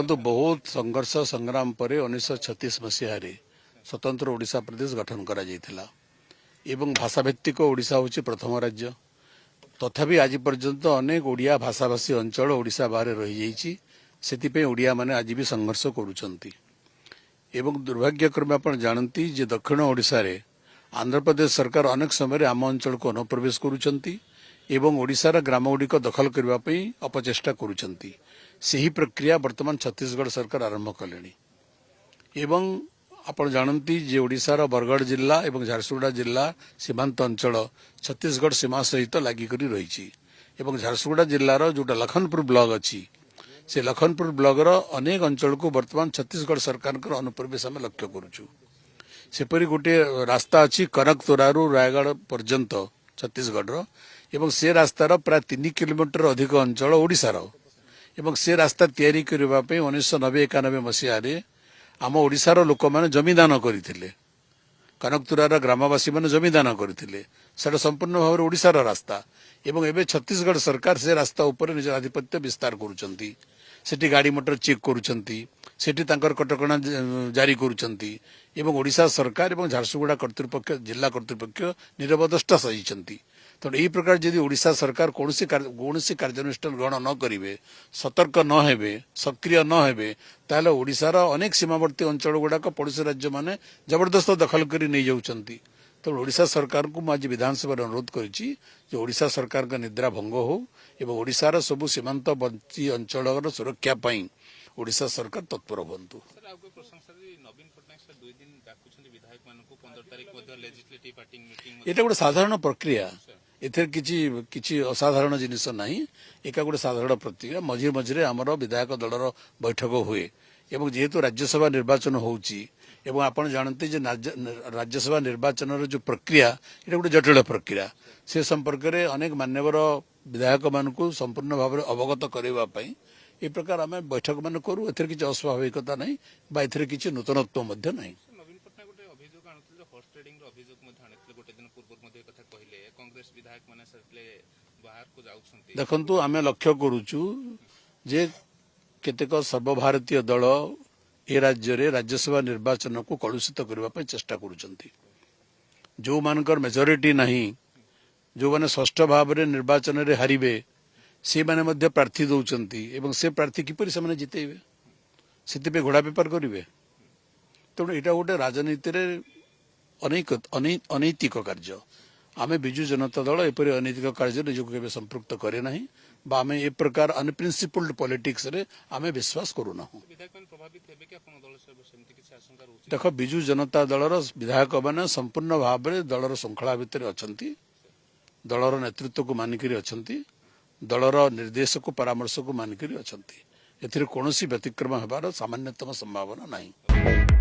देखो बहुत संघर्ष संग्राम पर 1936 मसीह स्वतंत्र ओडिशा प्रदेश गठन करा जायतिला एवं भाषाभित्तिक ओडिशा होची प्रथम राज्य। तथापि आज पर्यंत अनेक ओडिया भाषाभाषी अंचल ओडिशा बाहर रही जाइछि। सेतिपे ओडिया माने आज भी संघर्ष करूछंती एवं दुर्भाग्यक्रमे आपण जानती जे दक्षिण ओडिशा रे आंध्र प्रदेश सरकार अनेक समय आम अंचल को अनुप्रवेश करूछंती एवं ओडिशार ग्रामगुड़िक दखल करबा पई अपचेष्टा करूछंती। सही प्रक्रिया वर्तमान छत्तीसगढ़ सरकार आरंभ कलेनी एवं आपण जानती जे ओडिशार बरगढ़ जिला एवं झारसुगुड़ा जिला सीमांत अंचल छत्तीसगढ़ सीमा सहित लागी करी रही एवं झारसुगुड़ा जिलार जोटा लखनपुर ब्लॉक अच्छी से लखनपुर ब्लॉक अनेक अंचल को वर्तमान छत्तीसगढ़ सरकार अनुप्रवेश आम लक्ष्य करुचु। सेपरी गोटे रास्ता अच्छी कनकतोरारू रायगढ़ पर्यंत छत्तीसगढ़ एवं से रास्तार प्राय 3 किलोमीटर अधिक अंचल ओडिशार एवं से रास्ता तैयारी करबा पे 1990-91 मसीह आम ओडिशार लोक माने जमीदान करथिले। कनकतुरार ग्रामवासी माने जमीदान करथिले। सेटा संपूर्ण भाव ओडिशार रास्ता एवं एबे छत्तीसगढ़ सरकार से रास्ता ऊपर निज आधिपत्य विस्तार करूछंती। सेठी गाड़ी मोटर चेक करूछंती, सेठी तांकर कटकणा जारी करूछंती एवं ओडिशा सरकार एवं झारसुगुड़ा कर्तृपक्ष जिला कर्तृपक्ष निरवदष्टा सहिछंती। तो यही प्रकार जदि ओडिशा सरकार कौन कार्यानुष्ठान ग्रहण न करेंगे, सतर्क न हेबे, सक्रिय न हेबे, ताले ओडिशार अनेक सीमावर्ती अंचल गुड़ाक पड़ोसी राज्य माने जबरदस्त दखल करी नहीं जाउछंती। तो ओडिशा सरकार को आज विधानसभा अनुरोध करिछि जे ओडिशा सरकार का निद्रा भंग हो एवं ओडिशार सबु सीमांतवर्ती अंचल सुरक्षा पई ओडिशा सरकार तत्पर हुंतु। एटा गोटे साधारण प्रक्रिया, एथेर किछि असाधारण जिनिस नहीं। एका गोटे साधारण प्रक्रिया मझे मझे आमर विधायक दलर बैठक हुए एवं जेहेतु राज्यसभा निर्वाचन होउची एवं आपण जानते जे राज्यसभा निर्वाचन जो प्रक्रिया ये गोटे जटिल प्रक्रिया से संपर्क में अनेक मान्यवर विधायक मान संपूर्ण भाव में अवगत करने ये प्रकार आम बैठक मान करूँ। एथेर किछि अस्वाभाविकता नहीं बा एथेर किछि नूतनत्व मध्य नहीं। देखंतु आमे लक्ष्य करूचु जे केतेक सर्वभारतीय दल ए राज्य रे राज्यसभा निर्वाचन को कलुषित करने चेष्टा करुचंती। जो मानकर मेजोरिटी नहीं, जो माने स्पष्ट भाव में निर्वाचन रे हारिबे से माने मध्य प्रार्थी दौचंती एवं से प्रार्थी किपरि से माने जितेबे सेतिपे घोड़ा बेपार करिवे। तेणु एटा गोटे राजनीति रे अनैतिक कार्य। आमे बिजु जनता दल एपरि अनैतिक कार्य निजको केबे संपृक्त करे नाही बा आमे ए प्रकार अनप्रिंसिपल्ड पॉलिटिक्स रे आमे विश्वास करू ना। देख बिजु जनता दलर विधायक माने संपूर्ण भाव में दलर श्रृंखला भितर अछंती, दलर नेतृत्व को मानिकरी अछंती, दलर निर्देश को परामर्श को मानिकरी अछंती। एथिरे कोनोसी व्यतिक्रम हेबार सामान्यतम संभावना नहीं।